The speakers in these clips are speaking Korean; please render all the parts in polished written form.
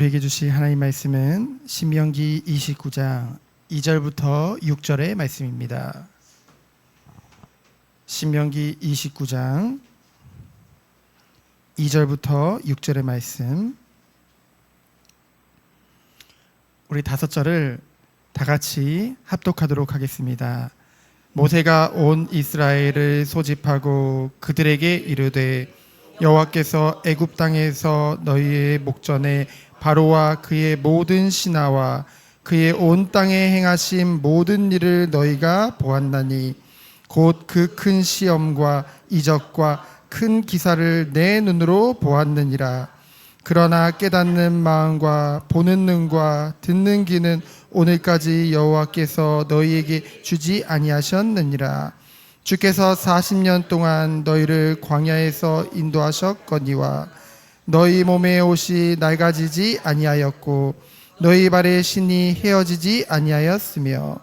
우리에게 주신 하나님 말씀은 신명기 29장 2절부터 6절의 말씀입니다. 신명기 29장 2절부터 6절의 말씀, 우리 5절을 다 같이 합독하도록 하겠습니다. 모세가 온 이스라엘을 소집하고 그들에게 이르되 여호와께서 애굽 땅에서 너희의 목전에 바로와 그의 모든 신하와 그의 온 땅에 행하신 모든 일을 너희가 보았나니 곧 그 큰 시험과 이적과 큰 기사를 내 눈으로 보았느니라. 그러나 깨닫는 마음과 보는 눈과 듣는 귀는 오늘까지 여호와께서 너희에게 주지 아니하셨느니라. 주께서 40년 동안 너희를 광야에서 인도하셨거니와 너희 몸의 옷이 낡아지지 아니하였고 너희 발의 신이 헤어지지 아니하였으며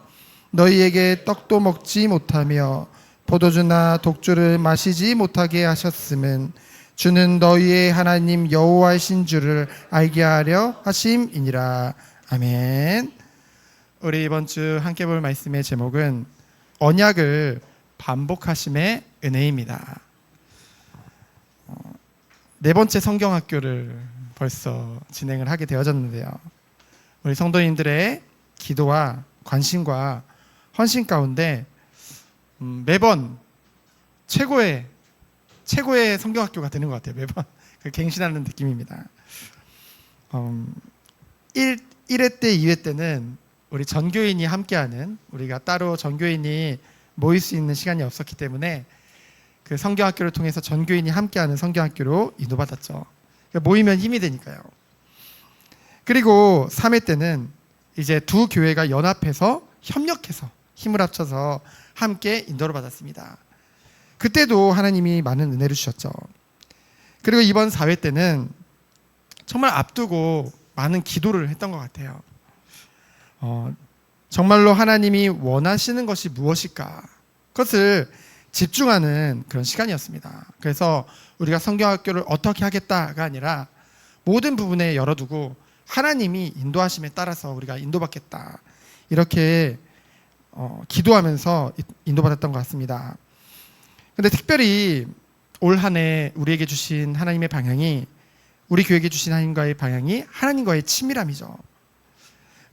너희에게 떡도 먹지 못하며 포도주나 독주를 마시지 못하게 하셨음은 주는 너희의 하나님 여호와이신 줄을 알게 하려 하심이니라. 아멘. 우리 이번 주 함께 볼 말씀의 제목은 언약을 반복하심의 은혜입니다. 네 번째 성경학교를 벌써 진행을 하게 되어졌는데요. 우리 성도님들의 기도와 관심과 헌신 가운데 매번 최고의 성경학교가 되는 것 같아요. 매번 갱신하는 느낌입니다. 1회 때 2회 때는 우리 전교인이 함께하는, 우리가 따로 전교인이 모일 수 있는 시간이 없었기 때문에 그 성경학교를 통해서 전교인이 함께하는 성경학교로 인도받았죠. 모이면 힘이 되니까요. 그리고 3회 때는 이제 두 교회가 연합해서 협력해서 힘을 합쳐서 함께 인도를 받았습니다. 그때도 하나님이 많은 은혜를 주셨죠. 그리고 이번 4회 때는 정말 앞두고 많은 기도를 했던 것 같아요. 정말로 하나님이 원하시는 것이 무엇일까? 그것을 집중하는 그런 시간이었습니다. 그래서 우리가 성경학교를 어떻게 하겠다가 아니라 모든 부분에 열어두고 하나님이 인도하심에 따라서 우리가 인도받겠다, 이렇게 기도하면서 인도받았던 것 같습니다. 근데 특별히 올 한 해 우리에게 주신 하나님의 방향이, 우리 교회에게 주신 하나님과의 방향이 하나님과의 친밀함이죠.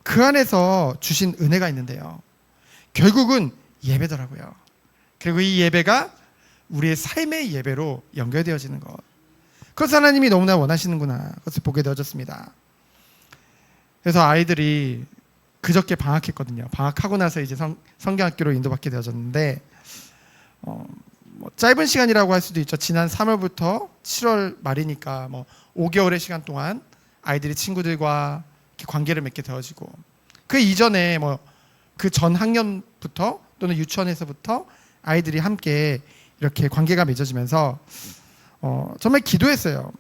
그 안에서 주신 은혜가 있는데요, 결국은 예배더라고요. 그리고 이 예배가 우리의 삶의 예배로 연결되어지는 것, 그것을 하나님이 너무나 원하시는구나, 그것을 보게 되어졌습니다. 그래서 아이들이 그저께 방학했거든요. 방학하고 나서 이제 성경학교로 인도받게 되어졌는데, 짧은 시간이라고 할 수도 있죠. 지난 3월부터 7월 말이니까 5개월의 시간 동안 아이들이 친구들과 관계를 맺게 되어지고, 그 이전에 그 전 학년부터 또는 유치원에서부터 아이들이 함께 이렇게 관계가 맺어지면서 정말 기도했어요.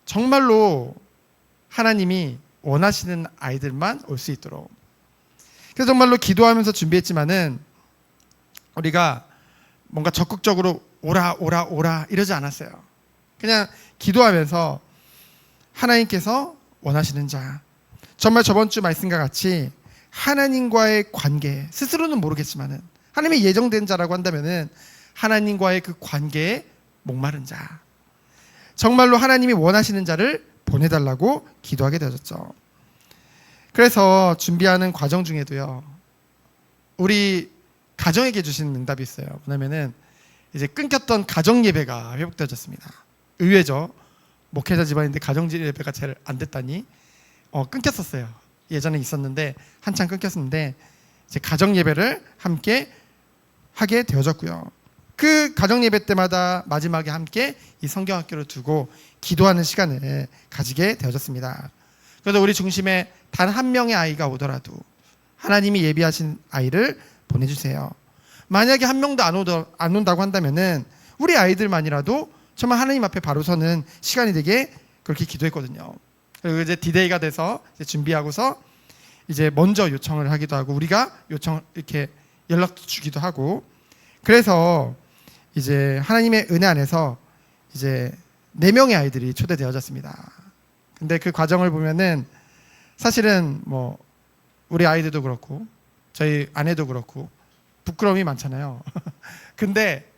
정말로 하나님이 원하시는 아이들만 올 수 있도록. 그래서 정말로 기도하면서 준비했지만은 우리가 뭔가 적극적으로 오라 이러지 않았어요. 그냥 기도하면서 하나님께서 원하시는 자, 정말 저번 주 말씀과 같이 하나님과의 관계, 스스로는 모르겠지만은 하나님의 예정된 자라고 한다면은 하나님과의 그 관계에 목마른 자, 정말로 하나님이 원하시는 자를 보내달라고 기도하게 되어졌죠. 그래서 준비하는 과정 중에도요, 우리 가정에게 주신 응답이 있어요. 뭐냐면은 이제 끊겼던 가정 예배가 회복되어졌습니다. 의외죠. 목회자 집안인데 가정 예배가 잘 안 됐다니. 끊겼었어요. 예전에 있었는데 한참 끊겼었는데 이제 가정 예배를 함께 하게 되어졌고요. 그 가정 예배 때마다 마지막에 함께 이 성경학교를 두고 기도하는 시간을 가지게 되어졌습니다. 그래서 우리 중심에 단 한 명의 아이가 오더라도 하나님이 예비하신 아이를 보내주세요. 만약에 한 명도 안 온다고 한다면은 우리 아이들만이라도 정말 하나님 앞에 바로 서는 시간이 되게 그렇게 기도했거든요. 그리고 이제 디데이가 돼서 이제 준비하고서 이제 먼저 요청을 하기도 하고, 우리가 이렇게 연락 주기도 하고, 그래서 이제 하나님의 은혜 안에서 이제 4명의 아이들이 초대되어졌습니다. 근데 그 과정을 보면은 사실은 뭐 우리 아이들도 그렇고 저희 아내도 그렇고 부끄러움이 많잖아요. 근데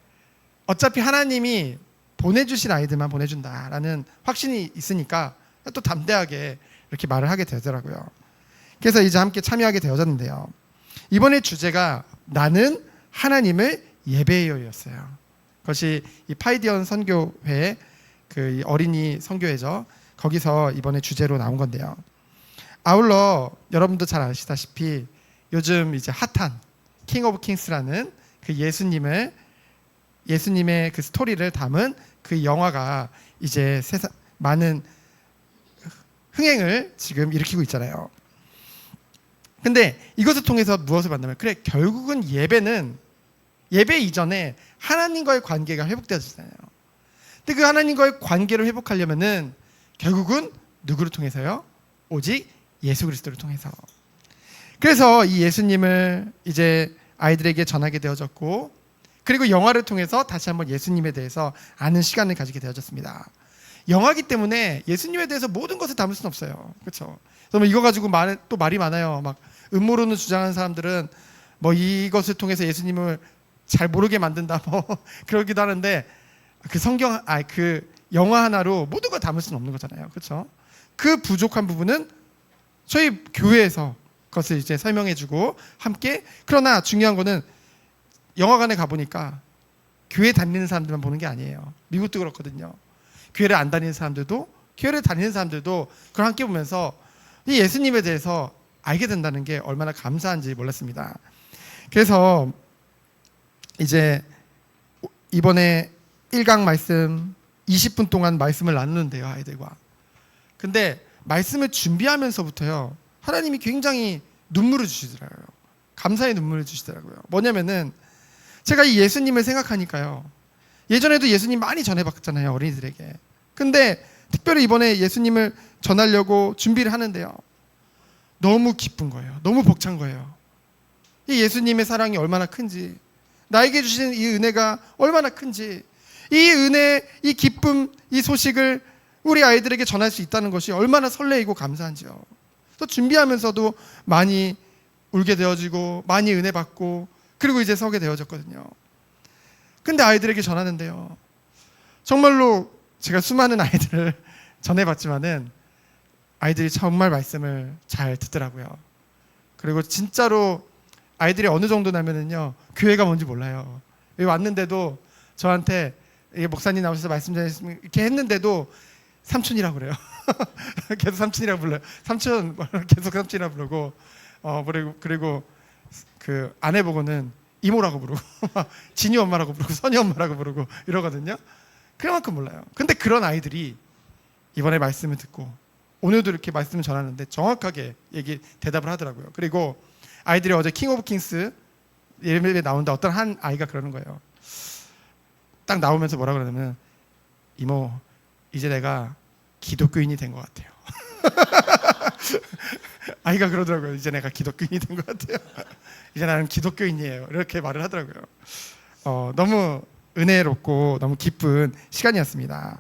어차피 하나님이 보내주신 아이들만 보내준다라는 확신이 있으니까 또 담대하게 이렇게 말을 하게 되더라고요. 그래서 이제 함께 참여하게 되어졌는데요. 이번에 주제가 나는 하나님을 예배해요였어요. 그것이 이 파이디언 선교회 그 어린이 선교회죠. 거기서 이번에 주제로 나온 건데요. 아울러 여러분도 잘 아시다시피 요즘 이제 핫한 킹 오브 킹스라는 그 예수님의 그 스토리를 담은 그 영화가 이제 많은 흥행을 지금 일으키고 있잖아요. 근데 이것을 통해서 무엇을 만나면 그래 결국은 예배 이전에 하나님과의 관계가 회복되어지잖아요. 근데 그 하나님과의 관계를 회복하려면은 결국은 누구를 통해서요? 오직 예수 그리스도를 통해서. 그래서 이 예수님을 이제 아이들에게 전하게 되어졌고, 그리고 영화를 통해서 다시 한번 예수님에 대해서 아는 시간을 가지게 되어졌습니다. 영화기 때문에 예수님에 대해서 모든 것을 담을 수는 없어요. 그렇죠? 그래서 이거 가지고 또 말이 많아요. 막 음모론을 주장하는 사람들은 뭐 이것을 통해서 예수님을 잘 모르게 만든다 뭐 그러기도 하는데 그 영화 하나로 모든 걸 담을 수는 없는 거잖아요. 그렇죠? 그 부족한 부분은 저희 교회에서 그것을 이제 설명해주고 함께. 그러나 중요한 거는 영화관에 가보니까 교회 다니는 사람들만 보는 게 아니에요. 미국도 그렇거든요. 교회를 안 다니는 사람들도, 교회를 다니는 사람들도 그걸 함께 보면서 이 예수님에 대해서 알게 된다는 게 얼마나 감사한지 몰랐습니다. 그래서 이제 이번에 1강 말씀 20분 동안 말씀을 나누는데요, 아이들과. 근데 말씀을 준비하면서부터요, 하나님이 굉장히 눈물을 주시더라고요. 감사의 눈물을 주시더라고요. 뭐냐면은 제가 이 예수님을 생각하니까요, 예전에도 예수님 많이 전해봤잖아요, 어린이들에게. 근데 특별히 이번에 예수님을 전하려고 준비를 하는데요, 너무 기쁜 거예요. 너무 벅찬 거예요. 이 예수님의 사랑이 얼마나 큰지, 나에게 주신 이 은혜가 얼마나 큰지, 이 은혜, 이 기쁨, 이 소식을 우리 아이들에게 전할 수 있다는 것이 얼마나 설레이고 감사한지요. 또 준비하면서도 많이 울게 되어지고 많이 은혜 받고, 그리고 이제 서게 되어졌거든요. 근데 아이들에게 전하는데요, 정말로 제가 수많은 아이들을 전해봤지만은 아이들이 정말 말씀을 잘 듣더라고요. 그리고 진짜로 아이들이 어느 정도냐면은요, 교회가 뭔지 몰라요. 여기 왔는데도 저한테 목사님 나오셔서 말씀 전했으면 이렇게 했는데도 삼촌이라고 그래요. 계속 삼촌이라고 불러요. 삼촌 계속 삼촌이라고 부르고, 그리고 그 아내 보고는 이모라고 부르고 진이 엄마라고 부르고 선이 엄마라고 부르고 이러거든요. 그만큼 몰라요. 근데 그런 아이들이 이번에 말씀을 듣고 오늘도 이렇게 말씀을 전하는데 정확하게 대답을 하더라고요. 그리고 아이들이 어제 킹 오브 킹스 예배에 나오는데 어떤 한 아이가 그러는 거예요. 딱 나오면서 뭐라 그러냐면, 이모, 이제 내가 기독교인이 된 것 같아요. 아이가 그러더라고요. 이제 내가 기독교인이 된 것 같아요. 이제 나는 기독교인이에요. 이렇게 말을 하더라고요. 너무 은혜롭고 너무 기쁜 시간이었습니다.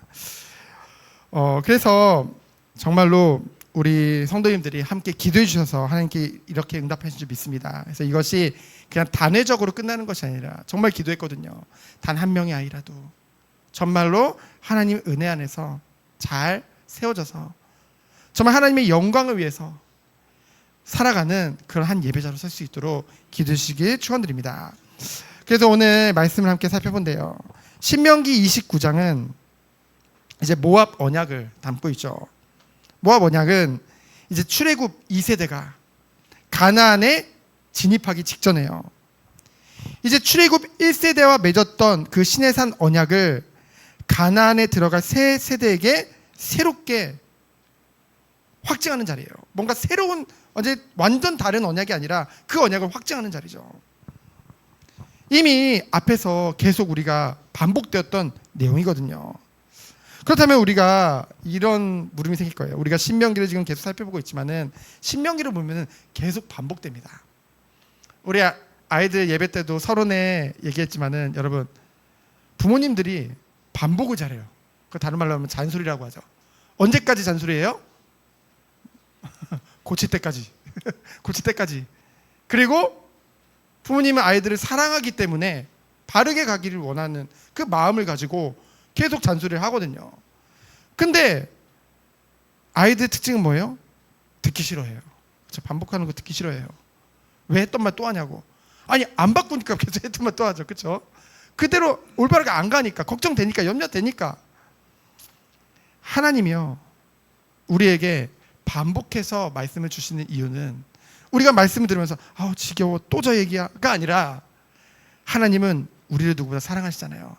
그래서 정말로 우리 성도님들이 함께 기도해 주셔서 하나님께 이렇게 응답하신 줄 믿습니다. 그래서 이것이 그냥 단회적으로 끝나는 것이 아니라 정말 기도했거든요. 단 한 명의 아이라도 정말로 하나님 은혜 안에서 잘 세워져서 정말 하나님의 영광을 위해서 살아가는 그런 한 예배자로 설 수 있도록 기도해 주시길 축원드립니다. 그래서 오늘 말씀을 함께 살펴본대요. 신명기 29장은 이제 모압 언약을 담고 있죠. 모압 언약은 이제 출애굽 2세대가 가나안에 진입하기 직전에요. 이제 출애굽 1세대와 맺었던 그 시내산 언약을 가나안에 들어갈 새 세대에게 새롭게 확증하는 자리예요. 뭔가 새로운, 완전 다른 언약이 아니라 그 언약을 확증하는 자리죠. 이미 앞에서 계속 우리가 반복되었던 내용이거든요. 그렇다면 우리가 이런 물음이 생길 거예요. 우리가 신명기를 지금 계속 살펴보고 있지만은 신명기를 보면은 계속 반복됩니다. 우리 아이들 예배 때도 서론에 얘기했지만은 여러분, 부모님들이 반복을 잘해요. 그 다른 말로 하면 잔소리라고 하죠. 언제까지 잔소리해요? 고칠 때까지. 고칠 때까지. 그리고 부모님은 아이들을 사랑하기 때문에 바르게 가기를 원하는 그 마음을 가지고 계속 잔소리를 하거든요. 근데 아이들의 특징은 뭐예요? 듣기 싫어해요. 그렇죠? 반복하는 거 듣기 싫어해요. 왜 했던 말 또 하냐고. 아니 안 바꾸니까 계속 했던 말 또 하죠. 그렇죠? 그대로 올바르게 안 가니까, 걱정되니까, 염려되니까. 하나님이요, 우리에게 반복해서 말씀을 주시는 이유는 우리가 말씀을 들으면서 아우 지겨워 또 저 얘기야가 아니라, 하나님은 우리를 누구보다 사랑하시잖아요.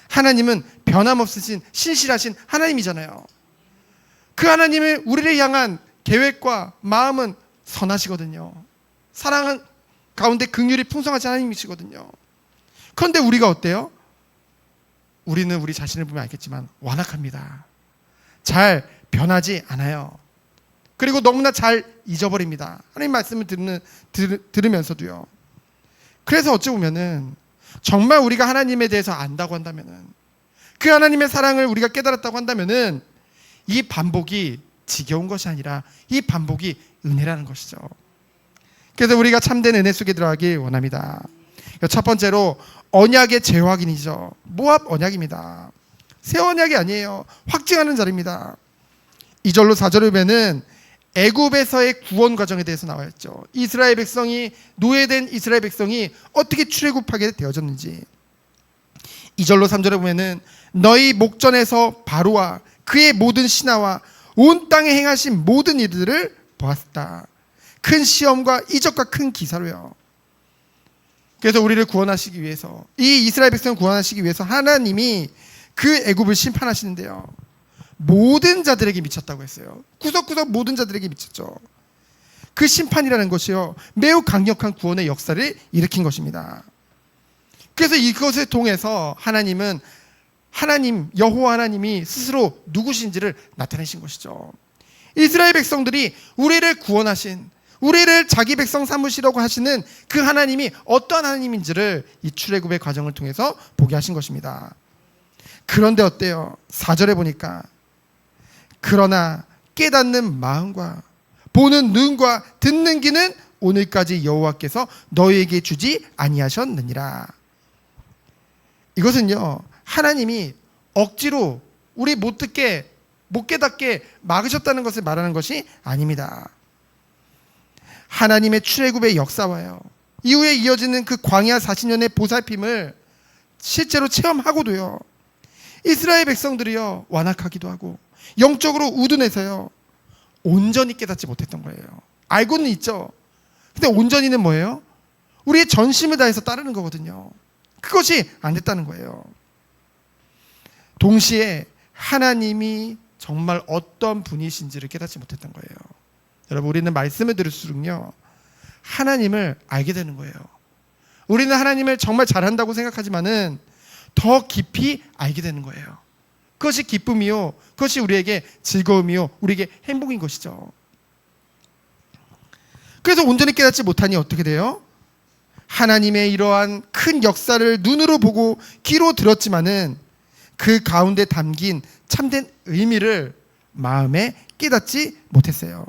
하나님은 변함없으신 신실하신 하나님이잖아요. 그 하나님의 우리를 향한 계획과 마음은 선하시거든요. 사랑 가운데 긍휼이 풍성하신 하나님이시거든요. 그런데 우리가 어때요? 우리는 우리 자신을 보면 알겠지만 완악합니다. 잘 변하지 않아요. 그리고 너무나 잘 잊어버립니다. 하나님 말씀을 들으면서도요. 그래서 어찌 보면은 정말 우리가 하나님에 대해서 안다고 한다면은, 그 하나님의 사랑을 우리가 깨달았다고 한다면은, 이 반복이 지겨운 것이 아니라 이 반복이 은혜라는 것이죠. 그래서 우리가 참된 은혜 속에 들어가길 원합니다. 첫 번째로 언약의 재확인이죠. 모압 언약입니다. 새 언약이 아니에요. 확증하는 자리입니다. 2절로 4절을 보면은 애굽에서의 구원 과정에 대해서 나와 있죠. 이스라엘 백성이, 노예된 이스라엘 백성이 어떻게 출애굽하게 되어졌는지. 2절로 3절에 보면은 너희 목전에서 바로와 그의 모든 신하와 온 땅에 행하신 모든 일들을 보았다. 큰 시험과 이적과 큰 기사로요. 그래서 우리를 구원하시기 위해서, 이 이스라엘 백성을 구원하시기 위해서 하나님이 그 애굽을 심판하시는데요, 모든 자들에게 미쳤다고 했어요. 구석구석 모든 자들에게 미쳤죠. 그 심판이라는 것이요, 매우 강력한 구원의 역사를 일으킨 것입니다. 그래서 이것을 통해서 하나님은 여호와 하나님이 스스로 누구신지를 나타내신 것이죠. 이스라엘 백성들이 우리를 구원하신, 우리를 자기 백성 삼으시려고 하시는 그 하나님이 어떤 하나님인지를 이 출애굽의 과정을 통해서 보게 하신 것입니다. 그런데 어때요? 4절에 보니까 그러나 깨닫는 마음과 보는 눈과 듣는 귀는 오늘까지 여호와께서 너희에게 주지 아니하셨느니라. 이것은요, 하나님이 억지로 우리 못 듣게, 못 깨닫게 막으셨다는 것을 말하는 것이 아닙니다. 하나님의 출애굽의 역사와요, 이후에 이어지는 그 광야 40년의 보살핌을 실제로 체험하고도요, 이스라엘 백성들이요 완악하기도 하고 영적으로 우둔해서요 온전히 깨닫지 못했던 거예요. 알고는 있죠. 근데 온전히는 뭐예요? 우리의 전심을 다해서 따르는 거거든요. 그것이 안 됐다는 거예요. 동시에 하나님이 정말 어떤 분이신지를 깨닫지 못했던 거예요. 여러분, 우리는 말씀을 들을수록요 하나님을 알게 되는 거예요. 우리는 하나님을 정말 잘한다고 생각하지만은 더 깊이 알게 되는 거예요. 그것이 기쁨이요, 그것이 우리에게 즐거움이요, 우리에게 행복인 것이죠. 그래서 온전히 깨닫지 못하니 어떻게 돼요? 하나님의 이러한 큰 역사를 눈으로 보고 귀로 들었지만은 그 가운데 담긴 참된 의미를 마음에 깨닫지 못했어요.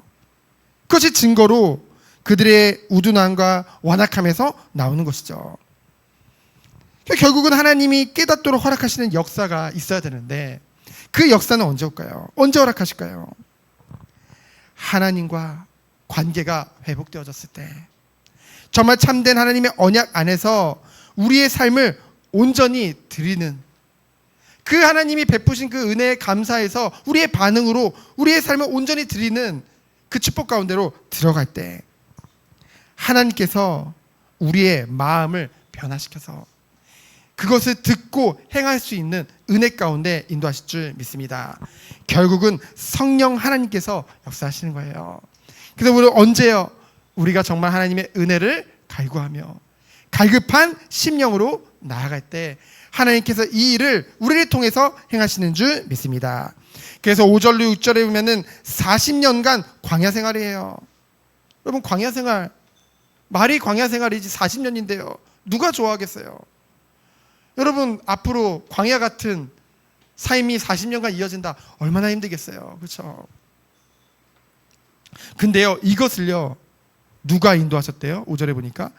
그것이 증거로 그들의 우둔함과 완악함에서 나오는 것이죠. 결국은 하나님이 깨닫도록 허락하시는 역사가 있어야 되는데, 그 역사는 언제 올까요? 언제 허락하실까요? 하나님과 관계가 회복되어졌을 때, 정말 참된 하나님의 언약 안에서 우리의 삶을 온전히 드리는, 그 하나님이 베푸신 그 은혜에 감사해서 우리의 반응으로 우리의 삶을 온전히 드리는 그 축복 가운데로 들어갈 때, 하나님께서 우리의 마음을 변화시켜서 그것을 듣고 행할 수 있는 은혜 가운데 인도하실 줄 믿습니다. 결국은 성령 하나님께서 역사하시는 거예요. 그래서 우리 언제요? 우리가 정말 하나님의 은혜를 갈구하며 갈급한 심령으로 나아갈 때 하나님께서 이 일을 우리를 통해서 행하시는 줄 믿습니다. 그래서 5절로 6절에 보면은 40년간 광야 생활이에요. 여러분, 광야 생활, 말이 광야 생활이지 40년인데요. 누가 좋아하겠어요? 여러분, 앞으로 광야 같은 삶이 40년간 이어진다. 얼마나 힘들겠어요. 그렇죠? 근데요, 이것을요 누가 인도하셨대요? 5절에 보니까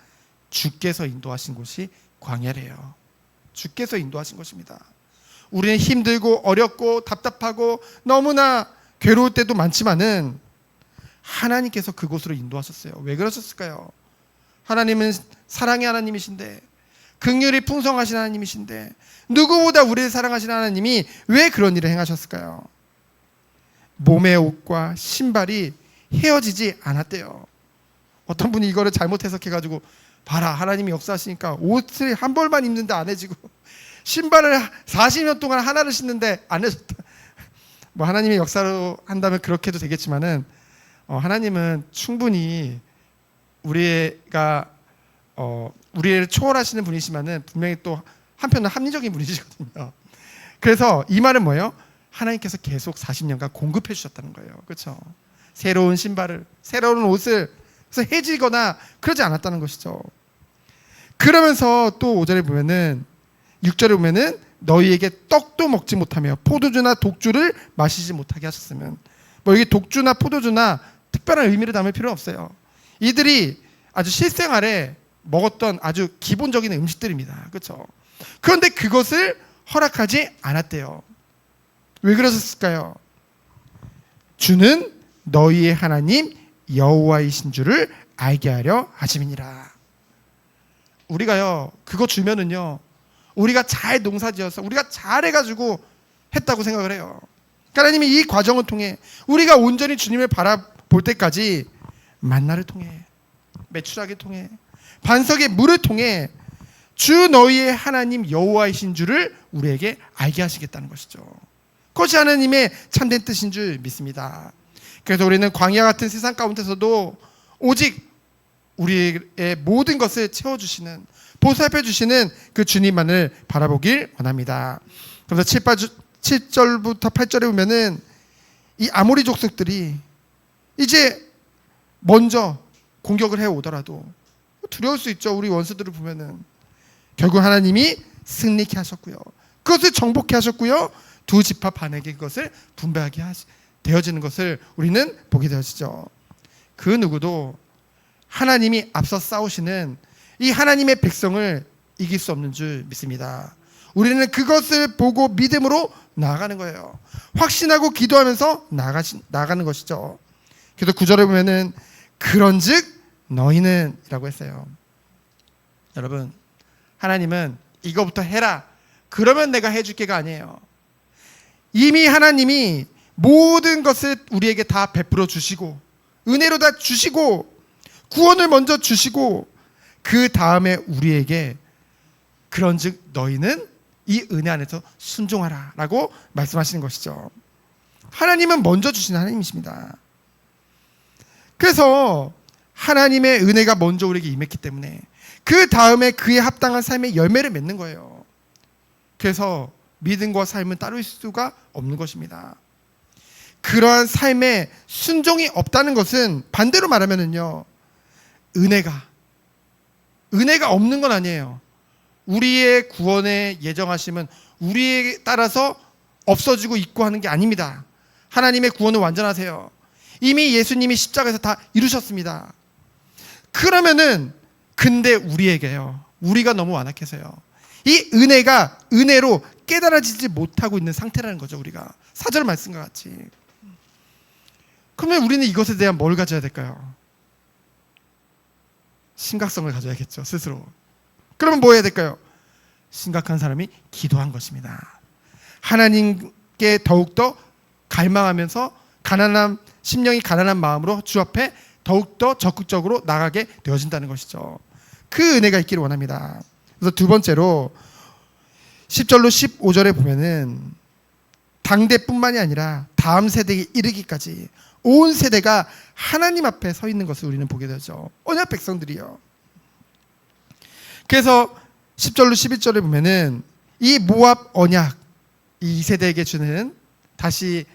주께서 인도하신 곳이 광야래요. 주께서 인도하신 것입니다. 우리는 힘들고 어렵고 답답하고 너무나 괴로울 때도 많지만은 하나님께서 그곳으로 인도하셨어요. 왜 그러셨을까요? 하나님은 사랑의 하나님이신데, 긍휼이 풍성하신 하나님이신데, 누구보다 우리를 사랑하시는 하나님이 왜 그런 일을 행하셨을까요? 몸의 옷과 신발이 헤어지지 않았대요. 어떤 분이 이거를 잘못 해석해가지고, 봐라, 하나님이 역사하시니까 옷을 한 벌만 입는데 안 해지고 신발을 40년 동안 하나를 신는데 안 해졌다. 뭐 하나님의 역사로 한다면 그렇게 해도 되겠지만은 하나님은 충분히 우리를 초월하시는 분이시만은 분명히 또 한편은 합리적인 분이시거든요. 그래서 이 말은 뭐예요? 하나님께서 계속 40년간 공급해 주셨다는 거예요. 그렇죠? 새로운 신발을, 새로운 옷을, 그래서 해지거나 그러지 않았다는 것이죠. 그러면서 또 5절에 보면은, 6절에 보면은 너희에게 떡도 먹지 못하며 포도주나 독주를 마시지 못하게 하셨으면, 뭐 여기 독주나 포도주나 특별한 의미를 담을 필요는 없어요. 이들이 아주 실생활에 먹었던 아주 기본적인 음식들입니다. 그렇죠? 그런데 그것을 허락하지 않았대요. 왜 그러셨을까요? 주는 너희의 하나님 여호와이신 줄을 알게 하려 하심이니라. 우리가요 그거 주면은요 우리가 잘 농사지어서 우리가 잘해가지고 했다고 생각을 해요. 하나님이 이 과정을 통해 우리가 온전히 주님을 바라볼 때까지 만나를 통해, 메추라기를 통해, 반석의 물을 통해 주 너희의 하나님 여호와이신 줄을 우리에게 알게 하시겠다는 것이죠. 그것이 하나님의 참된 뜻인 줄 믿습니다. 그래서 우리는 광야 같은 세상 가운데서도 오직 우리의 모든 것을 채워주시는, 보살펴주시는 그 주님만을 바라보길 원합니다. 그래서 7절부터 8절에 보면은 이 아모리 족속들이 이제 먼저 공격을 해오더라도 두려울 수 있죠. 우리 원수들을 보면은. 결국 하나님이 승리케 하셨고요, 그것을 정복케 하셨고요, 두 지파 반에게 그것을 분배하게 되어지는 것을 우리는 보게 되어지죠. 그 누구도 하나님이 앞서 싸우시는 이 하나님의 백성을 이길 수 없는 줄 믿습니다. 우리는 그것을 보고 믿음으로 나아가는 거예요. 확신하고 기도하면서 나아가는 것이죠. 그래서 9절에 보면은 그런즉 너희는 이라고 했어요. 여러분, 하나님은 이거부터 해라, 그러면 내가 해줄게가 아니에요. 이미 하나님이 모든 것을 우리에게 다 베풀어 주시고, 은혜로 다 주시고, 구원을 먼저 주시고, 그 다음에 우리에게 그런즉 너희는 이 은혜 안에서 순종하라 라고 말씀하시는 것이죠. 하나님은 먼저 주시는 하나님이십니다. 그래서 하나님의 은혜가 먼저 우리에게 임했기 때문에 그 다음에 그에 합당한 삶의 열매를 맺는 거예요. 그래서 믿음과 삶은 따로 있을 수가 없는 것입니다. 그러한 삶에 순종이 없다는 것은 반대로 말하면은요, 은혜가 없는 건 아니에요. 우리의 구원의 예정하심은 우리에 따라서 없어지고 있고 하는 게 아닙니다. 하나님의 구원은 완전하세요. 이미 예수님이 십자가에서 다 이루셨습니다. 그러면은 근데 우리가 너무 완악해서요, 이 은혜가 은혜로 깨달아지지 못하고 있는 상태라는 거죠. 우리가 4절 말씀과 같이. 그러면 우리는 이것에 대한 뭘 가져야 될까요? 심각성을 가져야겠죠, 스스로. 그러면 뭐 해야 될까요? 심각한 사람이 기도한 것입니다. 하나님께 더욱더 갈망하면서 심령이 가난한 마음으로 주 앞에 더욱더 적극적으로 나가게 되어진다는 것이죠. 그 은혜가 있기를 원합니다. 그래서 두 번째로 10절로 15절에 보면은 당대뿐만이 아니라 다음 세대에 이르기까지 온 세대가 하나님 앞에 서 있는 것을 우리는 보게 되죠. 언약 백성들이요. 그래서 10절로 11절에 보면은 이 모압 언약, 이 세대에게 주는 다시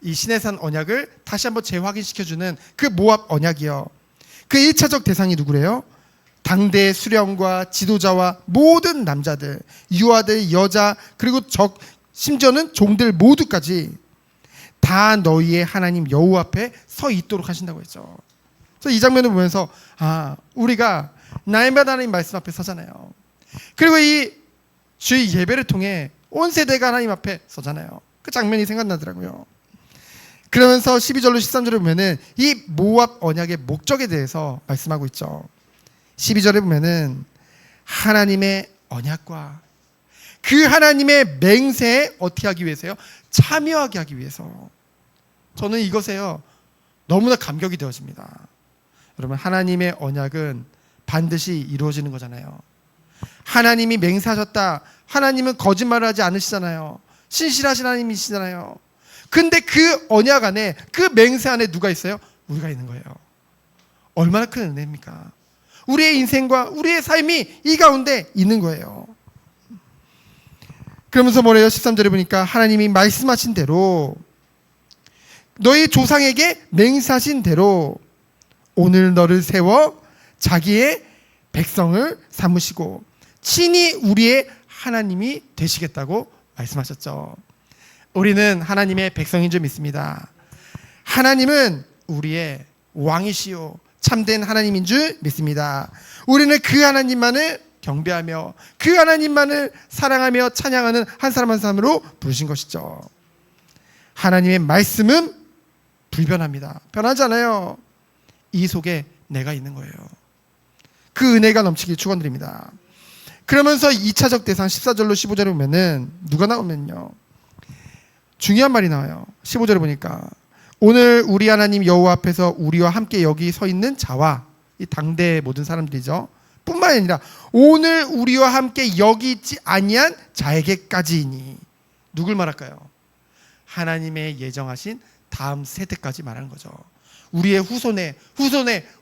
이 시내산 언약을 다시 한번 재확인시켜주는 그 모압 언약이요. 그 1차적 대상이 누구래요? 당대의 수령과 지도자와 모든 남자들, 유아들, 여자, 그리고 심지어는 종들 모두까지 다 너희의 하나님 여호와 앞에 서 있도록 하신다고 했죠. 그래서 이 장면을 보면서 우리가 날마다 하나님 말씀 앞에 서잖아요. 그리고 이 주의 예배를 통해 온 세대가 하나님 앞에 서잖아요. 그 장면이 생각나더라고요. 그러면서 12절로 13절을 보면은 이 모압 언약의 목적에 대해서 말씀하고 있죠. 12절에 보면은 하나님의 언약과 그 하나님의 맹세에 어떻게 하기 위해서요? 참여하게 하기 위해서. 저는 이것에요 너무나 감격이 되어집니다. 여러분, 하나님의 언약은 반드시 이루어지는 거잖아요. 하나님이 맹세하셨다. 하나님은 거짓말을 하지 않으시잖아요. 신실하신 하나님이시잖아요. 근데 그 언약 안에, 그 맹세 안에 누가 있어요? 우리가 있는 거예요. 얼마나 큰 은혜입니까? 우리의 인생과 우리의 삶이 이 가운데 있는 거예요. 그러면서 뭐래요? 13절에 보니까 하나님이 말씀하신 대로, 너희 조상에게 맹세하신 대로 오늘 너를 세워 자기의 백성을 삼으시고 친히 우리의 하나님이 되시겠다고 말씀하셨죠. 우리는 하나님의 백성인 줄 믿습니다. 하나님은 우리의 왕이시요 참된 하나님인 줄 믿습니다. 우리는 그 하나님만을 경배하며 그 하나님만을 사랑하며 찬양하는 한 사람 한 사람으로 부르신 것이죠. 하나님의 말씀은 불변합니다. 변하지 않아요. 이 속에 내가 있는 거예요. 그 은혜가 넘치길 축원드립니다. 그러면서 2차적 대상 14절로 15절에 보면은 누가 나오면요, 중요한 말이 나와요. 15절에 보니까 오늘 우리 하나님 여호와 앞에서 우리와 함께 여기 서 있는 자와, 이 당대의 모든 사람들이죠, 뿐만 아니라 오늘 우리와 함께 여기 있지 아니한 자에게까지이니. 누굴 말할까요? 하나님의 예정하신 다음 세대까지 말하는 거죠. 우리의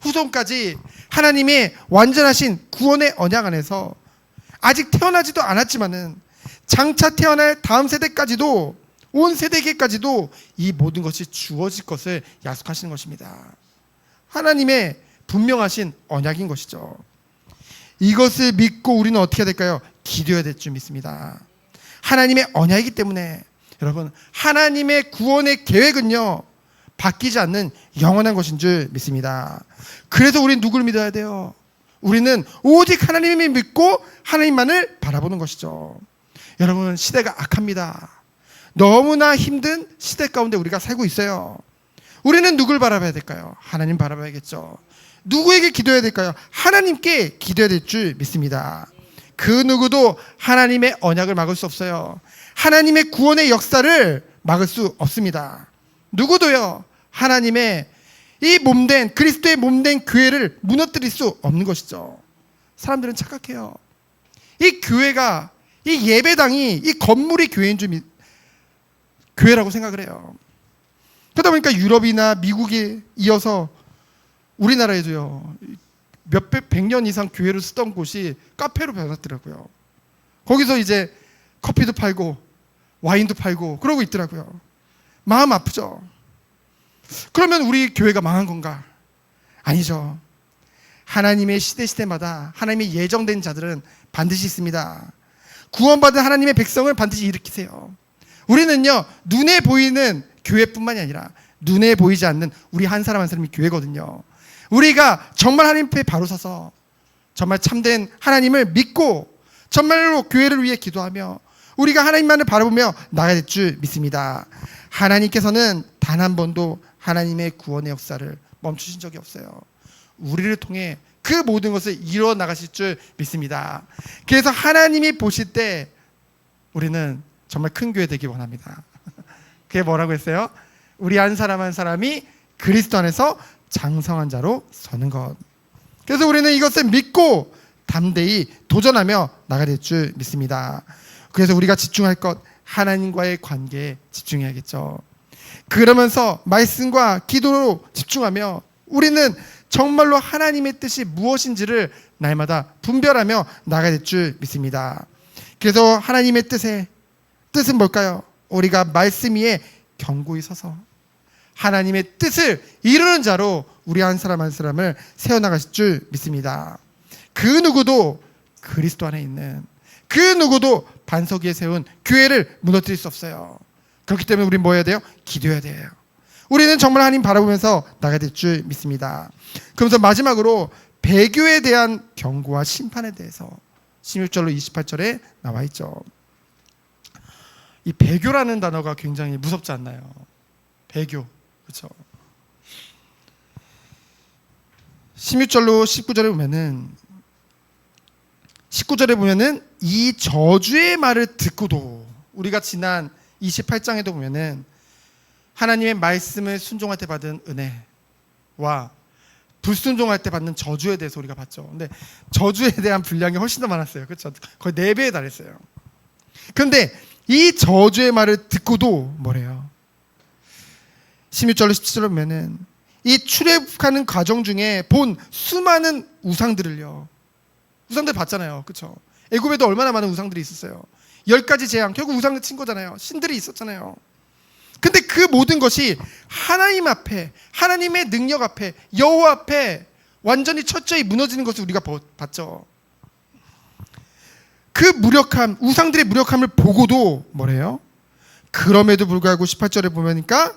후손까지 하나님의 완전하신 구원의 언약 안에서 아직 태어나지도 않았지만은 장차 태어날 다음 세대까지도, 온 세대계까지도 이 모든 것이 주어질 것을 약속하시는 것입니다. 하나님의 분명하신 언약인 것이죠. 이것을 믿고 우리는 어떻게 해야 될까요? 기도해야 될 줄 믿습니다. 하나님의 언약이기 때문에 여러분, 하나님의 구원의 계획은요 바뀌지 않는 영원한 것인 줄 믿습니다. 그래서 우리는 누굴 믿어야 돼요? 우리는 오직 하나님을 믿고 하나님만을 바라보는 것이죠. 여러분, 시대가 악합니다. 너무나 힘든 시대 가운데 우리가 살고 있어요. 우리는 누굴 바라봐야 될까요? 하나님 바라봐야겠죠. 누구에게 기도해야 될까요? 하나님께 기도해야 될 줄 믿습니다. 그 누구도 하나님의 언약을 막을 수 없어요. 하나님의 구원의 역사를 막을 수 없습니다. 누구도요 하나님의 이 몸된, 그리스도의 몸된 교회를 무너뜨릴 수 없는 것이죠. 사람들은 착각해요. 이 교회가, 이 예배당이, 이 건물이 교회인 줄 교회라고 생각을 해요. 그러다 보니까 유럽이나 미국에 이어서 우리나라에도요 몇백, 100년 이상 교회를 쓰던 곳이 카페로 변했더라고요. 거기서 이제 커피도 팔고 와인도 팔고 그러고 있더라고요. 마음 아프죠. 그러면 우리 교회가 망한 건가? 아니죠. 하나님의 시대마다 하나님의 예정된 자들은 반드시 있습니다. 구원받은 하나님의 백성을 반드시 일으키세요. 우리는요 눈에 보이는 교회뿐만이 아니라 눈에 보이지 않는 우리 한 사람 한 사람이 교회거든요. 우리가 정말 하나님 앞에 바로 서서 정말 참된 하나님을 믿고 정말로 교회를 위해 기도하며 우리가 하나님만을 바라보며 나가야 될 줄 믿습니다. 하나님께서는 단 한 번도 하나님의 구원의 역사를 멈추신 적이 없어요. 우리를 통해 그 모든 것을 이루어 나가실 줄 믿습니다. 그래서 하나님이 보실 때 우리는 정말 큰 교회 되기 원합니다. 그게 뭐라고 했어요? 우리 한 사람 한 사람이 그리스도 안에서 장성한 자로 서는 것. 그래서 우리는 이것을 믿고 담대히 도전하며 나가야 될 줄 믿습니다. 그래서 우리가 집중할 것, 하나님과의 관계에 집중해야겠죠. 그러면서 말씀과 기도로 집중하며 우리는 정말로 하나님의 뜻이 무엇인지를 날마다 분별하며 나가야 될 줄 믿습니다. 그래서 하나님의 뜻은 뭘까요? 우리가 말씀 위에 견고히 서서 하나님의 뜻을 이루는 자로 우리 한 사람 한 사람을 세워나가실 줄 믿습니다. 그 누구도 그리스도 안에 있는, 그 누구도 반석 위에 세운 교회를 무너뜨릴 수 없어요. 그렇기 때문에 우리는 뭐 해야 돼요? 기도해야 돼요. 우리는 정말 하나님 바라보면서 나가야 될 줄 믿습니다. 그러면서 마지막으로 배교에 대한 경고와 심판에 대해서 16절로 28절에 나와 있죠. 이 배교라는 단어가 굉장히 무섭지 않나요? 배교, 그렇죠? 16절로 19절에 보면은 이 저주의 말을 듣고도, 우리가 지난 28장에도 보면은 하나님의 말씀을 순종할 때 받은 은혜와 불순종할 때 받는 저주에 대해서 우리가 봤죠. 근데 저주에 대한 분량이 훨씬 더 많았어요. 그렇죠? 거의 4배에 달했어요. 그런데 이 저주의 말을 듣고도 뭐래요? 16절로 17절에 보면은 이 출애굽하는 과정 중에 본 수많은 우상들을요. 우상들 봤잖아요. 그렇죠? 애굽에도 얼마나 많은 우상들이 있었어요. 10가지 재앙, 결국 우상을 친 거잖아요. 신들이 있었잖아요. 근데 그 모든 것이 하나님 앞에, 하나님의 능력 앞에, 여호와 앞에 완전히 철저히 무너지는 것을 우리가 봤죠. 그 무력함, 우상들의 무력함을 보고도 뭐래요? 그럼에도 불구하고 18절에 보니까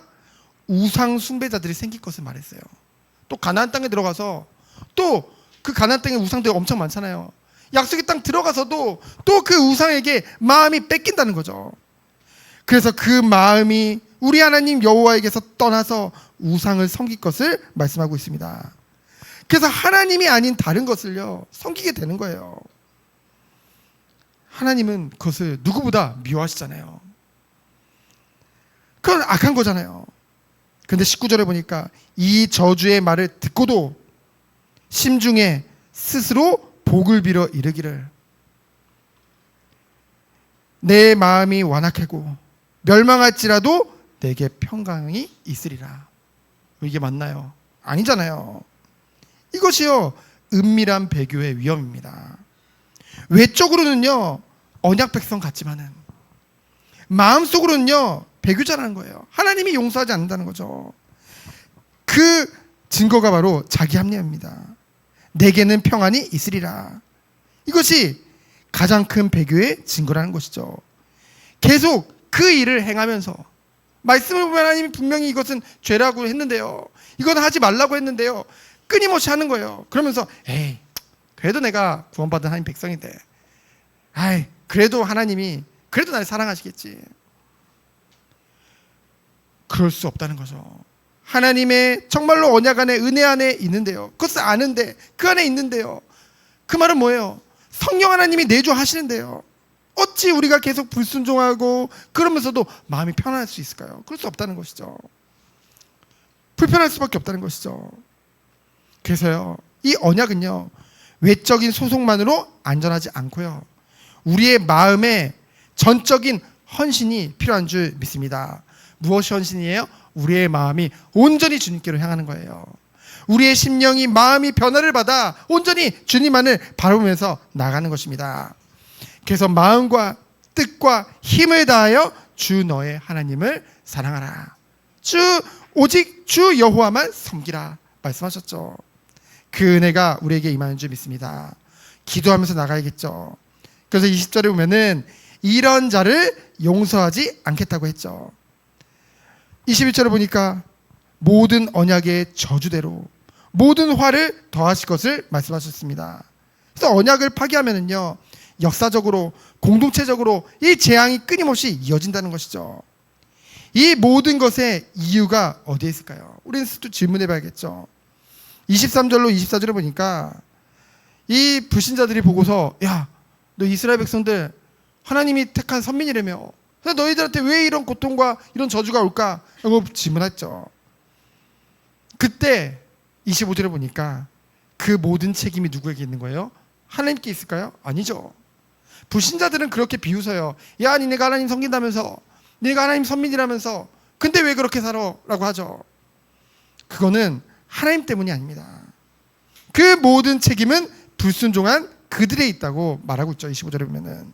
우상 숭배자들이 생길 것을 말했어요. 또 가나안 땅에 들어가서 또 그 가나안 땅에 우상들이 엄청 많잖아요. 약속의 땅 들어가서도 또 그 우상에게 마음이 뺏긴다는 거죠. 그래서 그 마음이 우리 하나님 여호와에게서 떠나서 우상을 섬길 것을 말씀하고 있습니다. 그래서 하나님이 아닌 다른 것을요 섬기게 되는 거예요. 하나님은 그것을 누구보다 미워하시잖아요. 그건 악한 거잖아요. 그런데 19절에 보니까 이 저주의 말을 듣고도 심중에 스스로 복을 빌어 이르기를 내 마음이 완악하고 멸망할지라도 내게 평강이 있으리라. 이게 맞나요? 아니잖아요. 이것이요 은밀한 배교의 위험입니다. 외적으로는요 언약 백성 같지만은 마음속으로는요 배교자라는 거예요. 하나님이 용서하지 않는다는 거죠. 그 증거가 바로 자기 합리화입니다. 내게는 평안이 있으리라. 이것이 가장 큰 배교의 증거라는 것이죠. 계속 그 일을 행하면서 말씀을 보면 하나님이 분명히 이것은 죄라고 했는데요, 이건 하지 말라고 했는데요, 끊임없이 하는 거예요. 그러면서 에이 그래도 내가 구원받은 하나님 백성인데 그래도 하나님이 그래도 나를 사랑하시겠지. 그럴 수 없다는 거죠. 하나님의 정말로 언약 안에 은혜 안에 있는데요, 그것을 아는데 그 안에 있는데요, 그 말은 뭐예요? 성령 하나님이 내주하시는데요, 어찌 우리가 계속 불순종하고 그러면서도 마음이 편안할 수 있을까요? 그럴 수 없다는 것이죠. 불편할 수밖에 없다는 것이죠. 그래서요 이 언약은요 외적인 소속만으로 안전하지 않고요 우리의 마음에 전적인 헌신이 필요한 줄 믿습니다. 무엇이 헌신이에요? 우리의 마음이 온전히 주님께로 향하는 거예요. 우리의 심령이 마음이 변화를 받아 온전히 주님만을 바라보면서 나가는 것입니다. 그래서 마음과 뜻과 힘을 다하여 주 너의 하나님을 사랑하라. 오직 주 여호와만 섬기라 말씀하셨죠. 그 은혜가 우리에게 임하는 줄 믿습니다. 기도하면서 나가야겠죠. 그래서 20절에 보면은 이런 자를 용서하지 않겠다고 했죠. 21절에 보니까 모든 언약의 저주대로 모든 화를 더하실 것을 말씀하셨습니다. 그래서 언약을 파기하면은요 역사적으로 공동체적으로 이 재앙이 끊임없이 이어진다는 것이죠. 이 모든 것의 이유가 어디에 있을까요? 우리는 또 질문해 봐야겠죠. 23절로 24절에 보니까 이 불신자들이 보고서 야, 너 이스라엘 백성들 하나님이 택한 선민이라며 너희들한테 왜 이런 고통과 이런 저주가 올까? 라고 질문했죠. 그때 25절에 보니까 그 모든 책임이 누구에게 있는 거예요? 하나님께 있을까요? 아니죠. 불신자들은 그렇게 비웃어요. 야, 니네가 하나님 섬긴다면서, 니네가 하나님 선민이라면서 근데 왜 그렇게 살아? 라고 하죠. 그거는 하나님 때문이 아닙니다. 그 모든 책임은 불순종한 그들에 있다고 말하고 있죠. 25절에 보면은.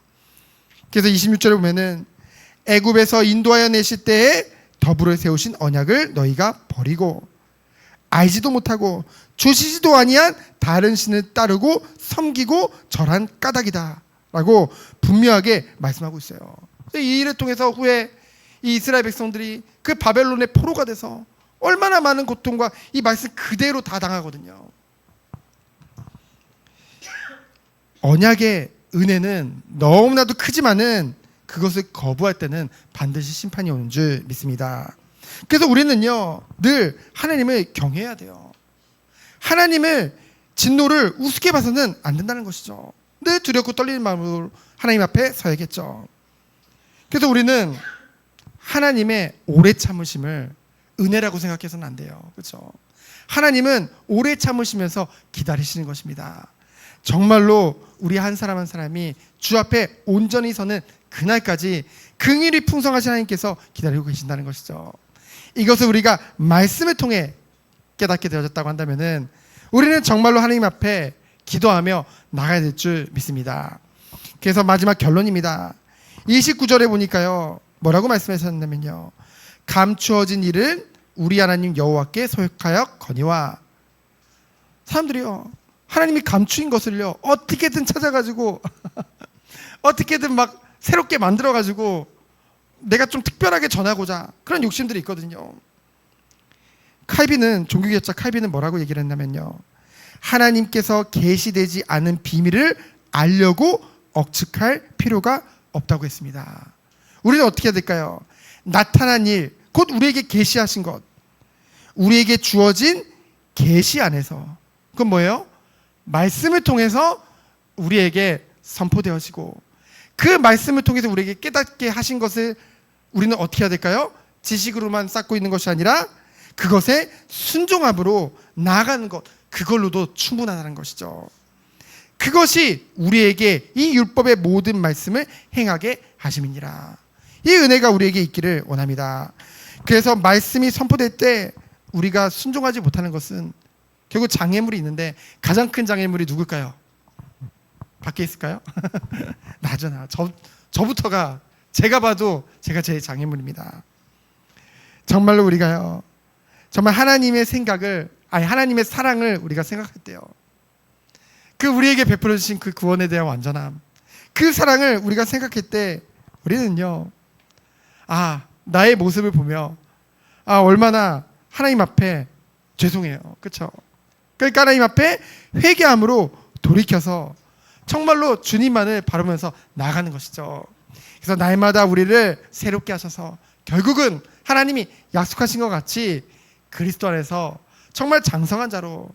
그래서 26절에 보면은 애굽에서 인도하여 내실 때에 더불어 세우신 언약을 너희가 버리고 알지도 못하고 주시지도 아니한 다른 신을 따르고 섬기고 절한 까닭이다 라고 분명하게 말씀하고 있어요. 이 일을 통해서 후에 이 이스라엘 백성들이 그 바벨론의 포로가 돼서 얼마나 많은 고통과 이 말씀 그대로 다 당하거든요. 언약의 은혜는 너무나도 크지만은 그것을 거부할 때는 반드시 심판이 오는 줄 믿습니다. 그래서 우리는요, 늘 하나님을 경외해야 돼요. 하나님을 진노를 우습게 봐서는 안 된다는 것이죠. 늘 두렵고 떨리는 마음으로 하나님 앞에 서야겠죠. 그래서 우리는 하나님의 오래 참으심을 은혜라고 생각해서는 안 돼요. 그렇죠? 하나님은 오래 참으시면서 기다리시는 것입니다. 정말로 우리 한 사람 한 사람이 주 앞에 온전히 서는 그날까지 긍휼이 풍성하신 하나님께서 기다리고 계신다는 것이죠. 이것을 우리가 말씀을 통해 깨닫게 되어졌다고 한다면은 우리는 정말로 하나님 앞에 기도하며 나가야 될 줄 믿습니다. 그래서 마지막 결론입니다. 29절에 보니까요, 뭐라고 말씀하셨냐면요, 감추어진 일은 우리 하나님 여호와께 소욕하여 거니와. 사람들이요, 하나님이 감추인 것을요 어떻게든 찾아가지고 어떻게든 막 새롭게 만들어가지고 내가 좀 특별하게 전하고자 그런 욕심들이 있거든요. 칼빈은, 종교개혁자 칼빈은 뭐라고 얘기를 했냐면요, 하나님께서 계시되지 않은 비밀을 알려고 억측할 필요가 없다고 했습니다. 우리는 어떻게 해야 될까요? 나타난 일, 곧 우리에게 계시하신 것, 우리에게 주어진 계시 안에서, 그건 뭐예요? 말씀을 통해서 우리에게 선포되어지고 그 말씀을 통해서 우리에게 깨닫게 하신 것을 우리는 어떻게 해야 될까요? 지식으로만 쌓고 있는 것이 아니라 그것에 순종함으로 나아가는 것, 그걸로도 충분하다는 것이죠. 그것이 우리에게 이 율법의 모든 말씀을 행하게 하심이니라. 이 은혜가 우리에게 있기를 원합니다. 그래서 말씀이 선포될 때 우리가 순종하지 못하는 것은 결국 장애물이 있는데 가장 큰 장애물이 누굴까요? 밖에 있을까요? 나죠, 나. 저부터가, 제가 봐도 제가 제일 장애물입니다. 정말로 우리가요, 정말 하나님의 생각을, 하나님의 사랑을 우리가 생각할 때요, 그 우리에게 베풀어 주신 그 구원에 대한 완전함, 그 사랑을 우리가 생각할 때 우리는요, 나의 모습을 보며 얼마나 하나님 앞에 죄송해요. 그렇죠? 그러니까 하나님 앞에 회개함으로 돌이켜서 정말로 주님만을 바라보면서 나아가는 것이죠. 그래서 날마다 우리를 새롭게 하셔서 결국은 하나님이 약속하신 것 같이 그리스도 안에서 정말 장성한 자로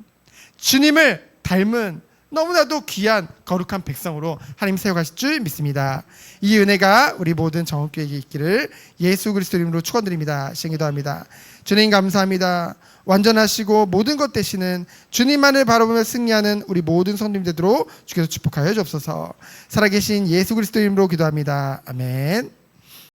주님을 닮은 너무나도 귀한 거룩한 백성으로 하나님 세워가실 줄 믿습니다. 이 은혜가 우리 모든 정원교회에게 있기를 예수 그리스도 이름으로 축원드립니다. 기도합니다. 주님 감사합니다. 완전하시고 모든 것 되시는 주님만을 바라보며 승리하는 우리 모든 성도님 되도록 주께서 축복하여 주옵소서. 살아계신 예수 그리스도 이름으로 기도합니다. 아멘.